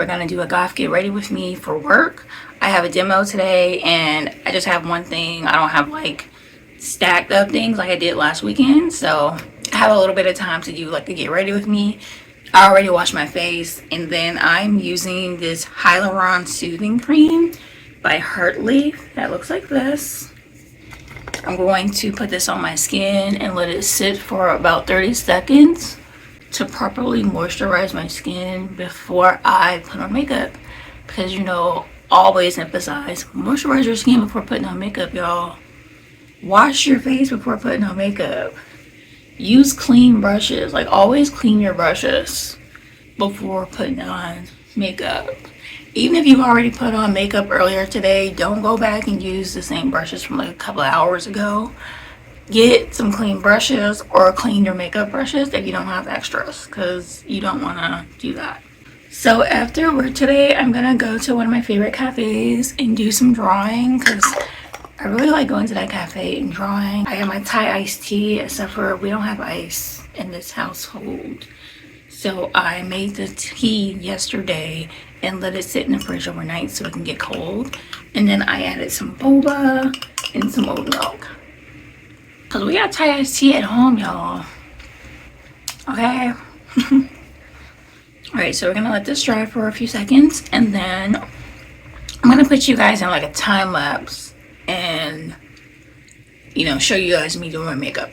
we're gonna do a goth get ready with me for work. I have a demo today and I just have one thing. I don't have like stacked up things like I did last weekend, so I have a little bit of time to do like the get ready with me. I already washed my face, and then I'm using this Hyaluronic Soothing Cream by Heartleaf that looks like this. I'm going to put this on my skin and let it sit for about 30 seconds to properly moisturize my skin before I put on makeup, because you know, always emphasize moisturize your skin before putting on makeup, y'all. Wash your face before putting on makeup. Use clean brushes. Like, always clean your brushes before putting on makeup. Even if you've already put on makeup earlier today, don't go back and use the same brushes from like a couple of hours ago. Get some clean brushes, or clean your makeup brushes if you don't have extras, because you don't want to do that. So after work today, I'm gonna go to one of my favorite cafes and do some drawing, because I really like going to that cafe and drawing. I have my Thai iced tea, except for we don't have ice in this household. So I made the tea yesterday and let it sit in the fridge overnight so it can get cold. And then I added some boba and some oat milk, because we got Thai iced tea at home, y'all. Okay. Alright, so we're gonna let this dry for a few seconds, and then I'm gonna put you guys in like a time lapse and, you know, show you guys me doing my makeup.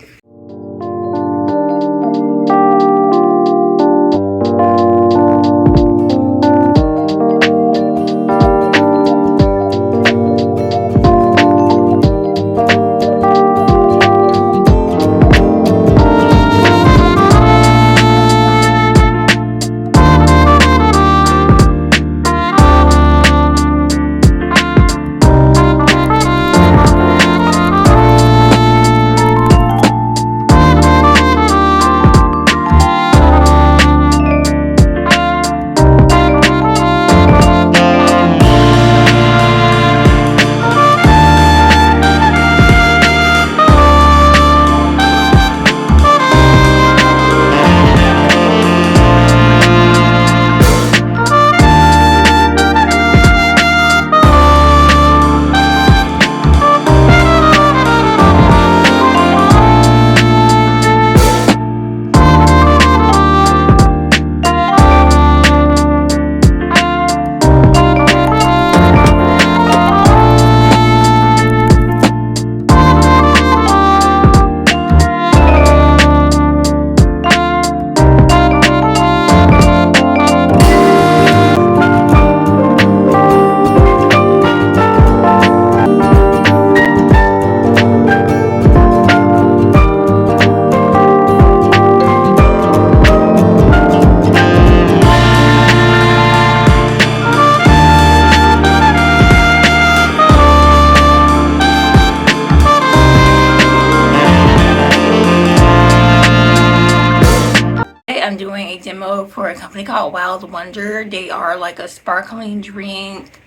I'm doing a demo for a company called Wild Wonder. They are like a sparkling drink,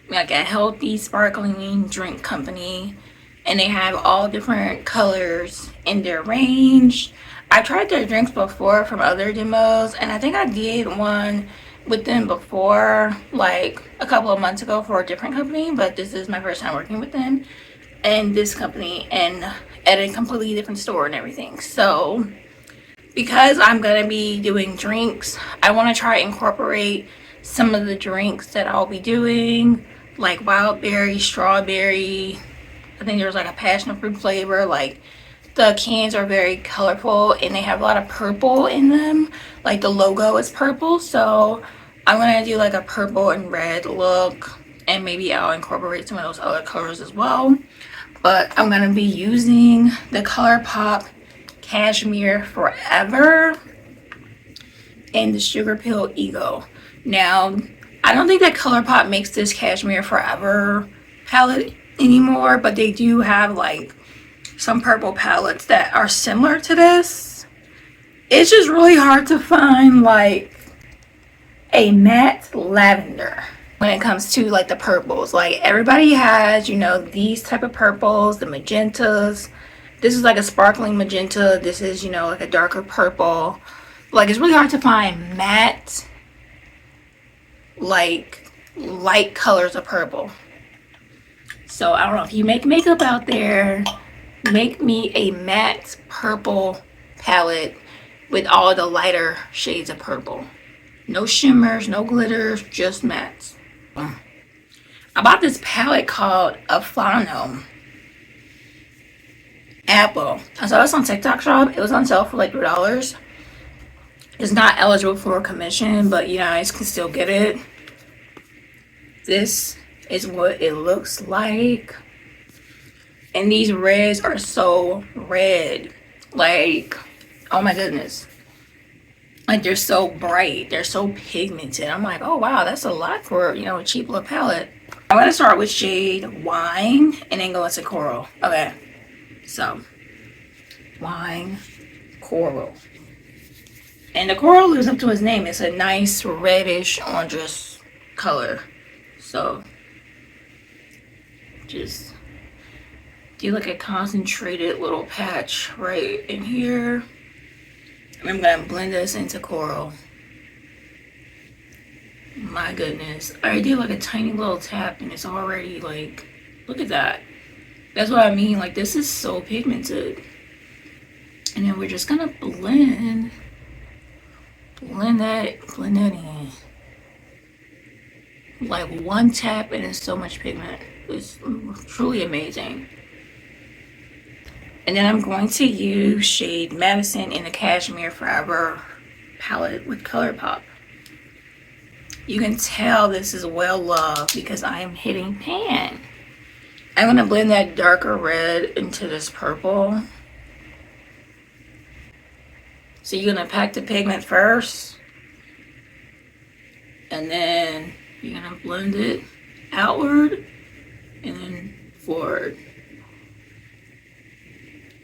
like a healthy sparkling drink company, and they have all different colors in their range. I tried their drinks before from other demos, and I think I did one with them before, like a couple of months ago, for a different company, but this is my first time working with them and this company, and at a completely different store and everything. So because I'm gonna be doing drinks, I want to try and incorporate some of the drinks that I'll be doing, like wild berry, strawberry. I think there's like a passion fruit flavor. Like, the cans are very colorful and they have a lot of purple in them. Like, the logo is purple, so I'm gonna do like a purple and red look, and maybe I'll incorporate some of those other colors as well. But I'm gonna be using the ColourPop Cashmere Forever and the Sugar Pill Ego. Now, I don't think that ColourPop makes this Cashmere Forever palette anymore, but they do have like some purple palettes that are similar to this. It's just really hard to find like a matte lavender when it comes to like the purples. Like, everybody has, you know, these type of purples, the magentas. This is like a sparkling magenta. This is, you know, like a darker purple. Like, it's really hard to find matte like light colors of purple. So I don't know if you make makeup out there, make me a matte purple palette with all the lighter shades of purple. No shimmers, no glitters, just mattes. I bought this palette called Afano Apple. I saw this on TikTok shop. It was on sale for like $3. It's not eligible for a commission, but you guys can still get it. This is what it looks like. And these reds are so red. Like, oh my goodness. Like, they're so bright. They're so pigmented. I'm like, oh wow, that's a lot for, you know, a cheap little palette. I'm going to start with shade Wine and then go into Coral. Okay. So, Wine, Coral. And the coral lives up to its name. It's a nice reddish orangish color. So, just do like a concentrated little patch right in here. And I'm going to blend this into Coral. My goodness. I already did like a tiny little tap and it's already like, look at that. That's what I mean. Like, this is so pigmented. And then we're just going to blend that in. Like one tap and it's so much pigment. It's truly amazing. And then I'm going to use shade Madison in the Cashmere Forever palette with ColourPop. You can tell this is well loved because I am hitting pan. I'm going to blend that darker red into this purple. So you're going to pack the pigment first. And then you're going to blend it outward and then forward.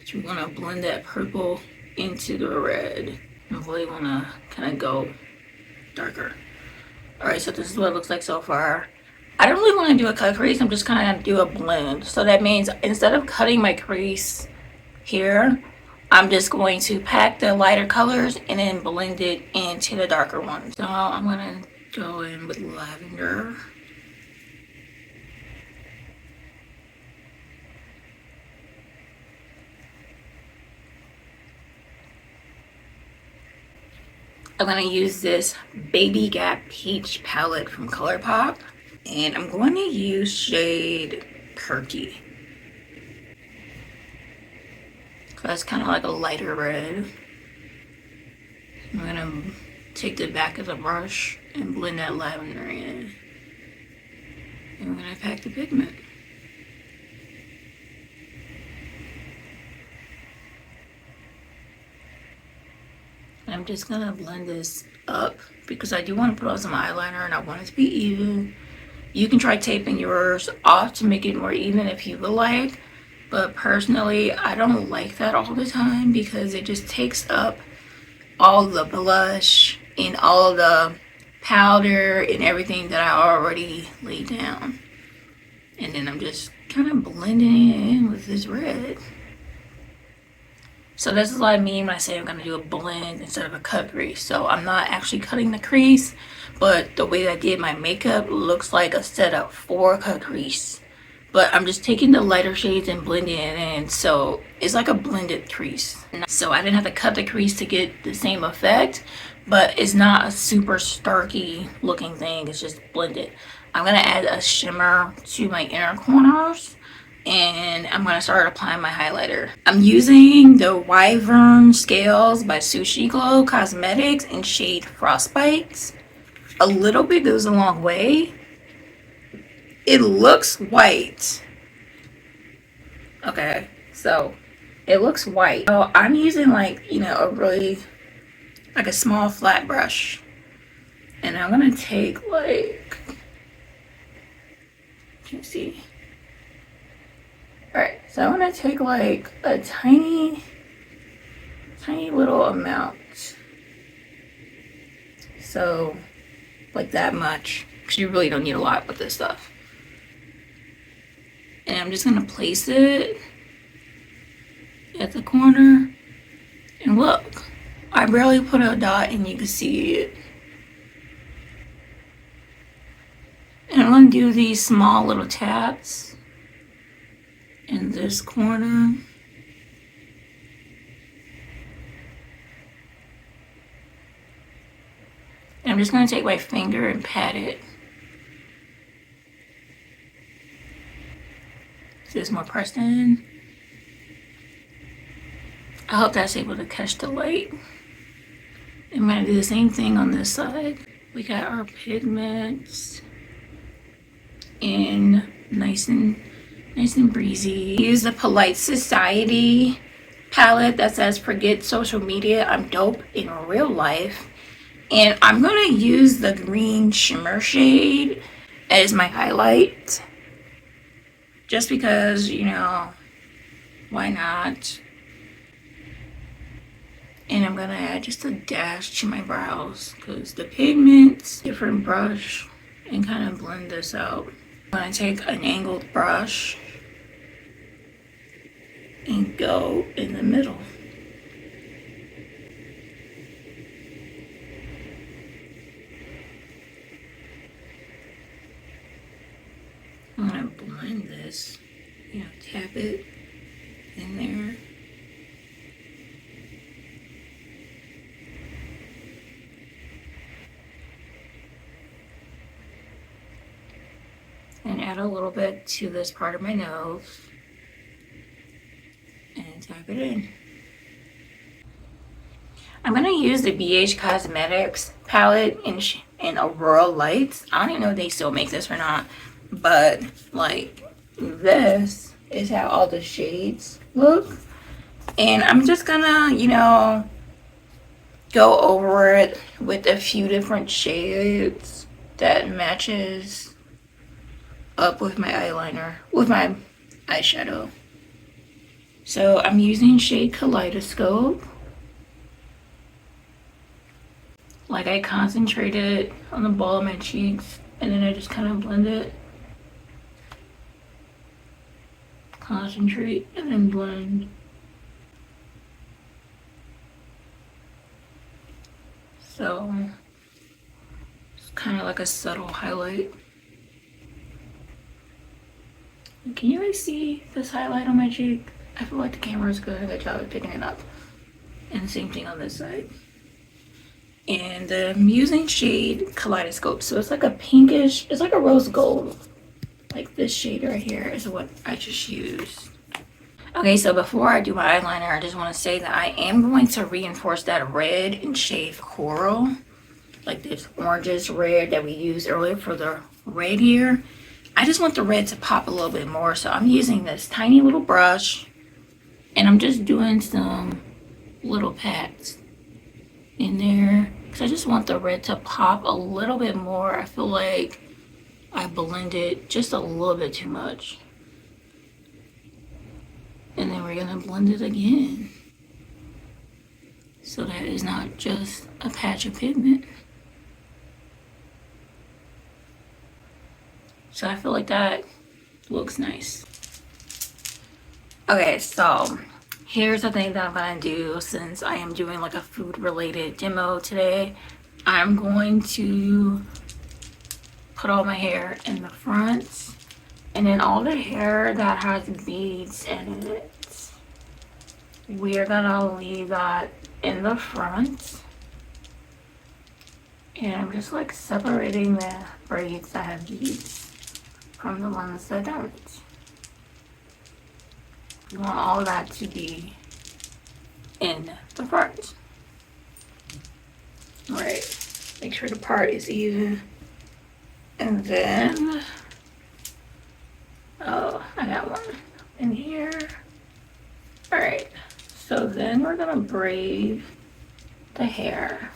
So we're going to blend that purple into the red. I really want to kind of go darker. Alright, so this is what it looks like so far. I don't really want to do a cut crease. I'm just kind of do a blend. So that means instead of cutting my crease here, I'm just going to pack the lighter colors and then blend it into the darker ones. So I'm going to go in with lavender. I'm going to use this Baby Gap Peach palette from ColourPop. And I'm going to use shade Perky. That's kind of like a lighter red. I'm going to take the back of the brush and blend that lavender in. And we're going to pack the pigment. I'm just going to blend this up because I do want to put on some eyeliner and I want it to be even. You can try taping yours off to make it more even if you would like. But personally, I don't like that all the time because it just takes up all the blush and all the powder and everything that I already laid down. And then I'm just kind of blending it in with this red. So this is what I mean when I say I'm going to do a blend instead of a cut crease. So I'm not actually cutting the crease, but the way that I did my makeup looks like a setup for a cut crease. But I'm just taking the lighter shades and blending it in, so it's like a blended crease. So I didn't have to cut the crease to get the same effect, but it's not a super starky looking thing, it's just blended. I'm going to add a shimmer to my inner corners, and I'm going to start applying my highlighter. I'm using the Wyvern Scales by Sushi Glow Cosmetics in shade Frostbite. A little bit goes a long way. It looks white. Okay, so it looks white. So I'm using like, you know, a really, like a small flat brush. And I'm going to take like, you can see. Alright, so I'm going to take like a tiny little amount. So, like that much. Because you really don't need a lot with this stuff. And I'm just going to place it at the corner. And look, I barely put a dot and you can see it. I'm going to do these small little tabs in this corner. And I'm just going to take my finger and pat it. So it's more pressed in. I hope that's able to catch the light. I'm going to do the same thing on this side. We got our pigments in nice and breezy. Use the Polite Society palette that says forget social media, I'm dope in real life. And I'm going to use the green shimmer shade as my highlight. Just because, you know, why not? And I'm going to add just a dash to my brows because the pigments, different brush, and kind of blend this out. I'm going to take an angled brush and go in the middle. I'm going to blend this, you know, tap it in there. And add a little bit to this part of my nose. And tap it in. I'm going to use the BH Cosmetics palette in Aurora Lights. I don't even know if they still make this or not. But, like, this is how all the shades look. And I'm just going to, you know, go over it with a few different shades that matches up with my eyeliner, with my eyeshadow. So I'm using shade Kaleidoscope. Like I concentrated on the ball of my cheeks and then I just kind of blend it. Concentrate and then blend. So it's kind of like a subtle highlight. Can you guys see this highlight on my cheek? I feel like the camera is doing a good job of picking it up. And same thing on this side. And I'm using shade Kaleidoscope. So it's like a pinkish, it's like a rose gold. Like this shade right here is what I just used. Okay, so before I do my eyeliner, I just want to say that I am going to reinforce that red in shade Coral. Like this orangish red that we used earlier for the red here. I just want the red to pop a little bit more. So I'm using this tiny little brush. And I'm just doing some little pats in there. Because I just want the red to pop a little bit more. I feel like I blended just a little bit too much. And then we're going to blend it again. So that is not just a patch of pigment. So I feel like that looks nice. Okay, so here's the thing that I'm gonna do since I am doing like a food related demo today. I'm going to put all my hair in the front and then all the hair that has beads in it, we're gonna leave that in the front. And I'm just like separating the braids that have beads from the ones that don't. You want all of that to be in the front. Alright, make sure the part is even. And then, oh, I got one in here. Alright, so then we're gonna braid the hair.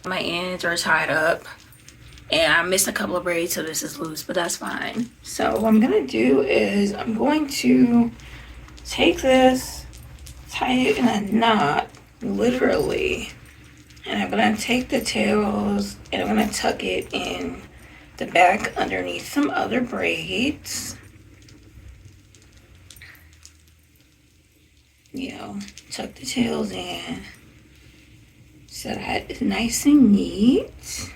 My ends are tied up. And I missed a couple of braids, so this is loose, but that's fine. So what I'm gonna do is I'm going to take this, tie it in a knot, literally. And I'm gonna take the tails and I'm gonna tuck it in the back underneath some other braids. You know, tuck the tails in. so that is nice and neat.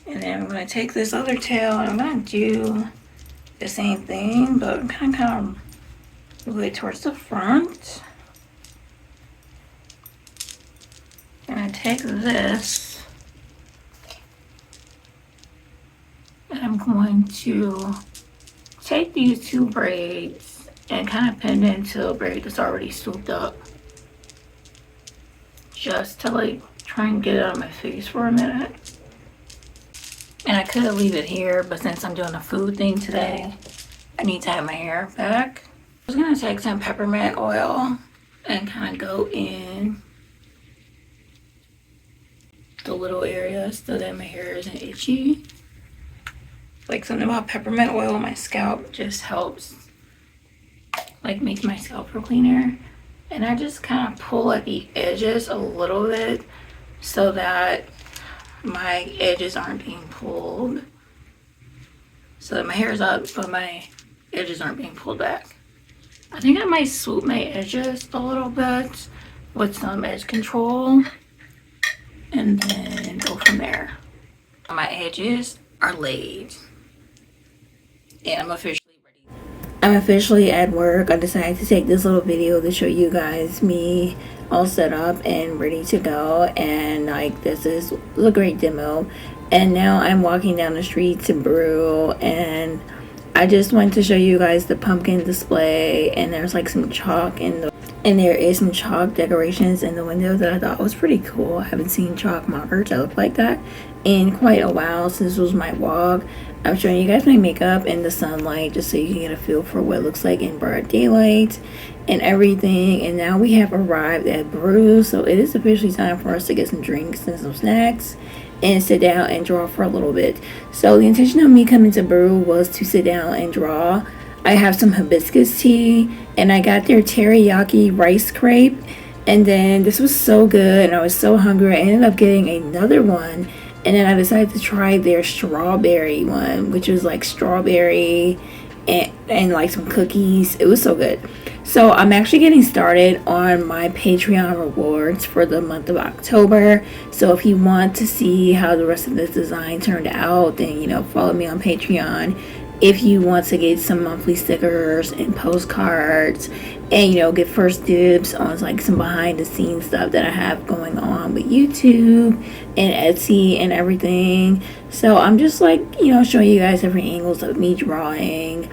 And then I'm going to take this other tail and I'm going to do the same thing, but kind of move it towards the front. And I take this and I'm going to take these two braids and kind of pin it into a braid that's already swooped up, just to like try and get it out of my face for a minute. And I could leave it here, but since I'm doing a food thing today, I need to have my hair back. I was gonna take some peppermint oil and kind of go in the little areas so that my hair isn't itchy. Like, something about peppermint oil on my scalp just helps, like, make my scalp feel cleaner. And I just kind of pull at the edges a little bit so that my edges aren't being pulled, so that my hair is up but my edges aren't being pulled back. I think I might swoop my edges a little bit with some edge control and then go from there. My edges are laid and I'm officially at work. I decided to take this little video to show you guys me all set up and ready to go, and like, this is a great demo. And now I'm walking down the street to brew, and I just wanted to show you guys the pumpkin display, and there's like some chalk and there is some chalk decorations in the window that I thought was pretty cool. I haven't seen chalk markers that look like that in quite a while since this was my walk. I'm showing you guys my makeup in the sunlight just so you can get a feel for what it looks like in broad daylight and everything. And now we have arrived at Brew, so it is officially time for us to get some drinks and some snacks and sit down and draw for a little bit. So the intention of me coming to Brew was to sit down and draw. I have some hibiscus tea and I got their teriyaki rice crepe, and then this was so good and I was so hungry I ended up getting another one. And then I decided to try their strawberry one, which was like strawberry and like some cookies. It was so good. So I'm actually getting started on my Patreon rewards for the month of October. So if you want to see how the rest of this design turned out, then, you know, follow me on Patreon. If you want to get some monthly stickers and postcards and, you know, get first dibs on like some behind the scenes stuff that I have going on with YouTube and Etsy and everything. So I'm just like, you know, showing you guys different angles of me drawing,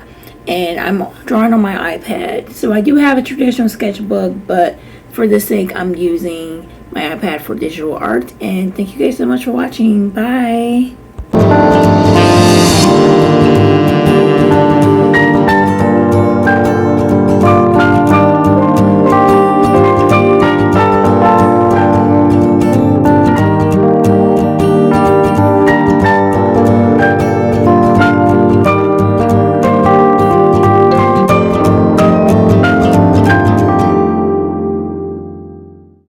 and I'm drawing on my iPad. So I do have a traditional sketchbook, but for this sake I'm using my iPad for digital art. And thank you guys so much for watching. Bye.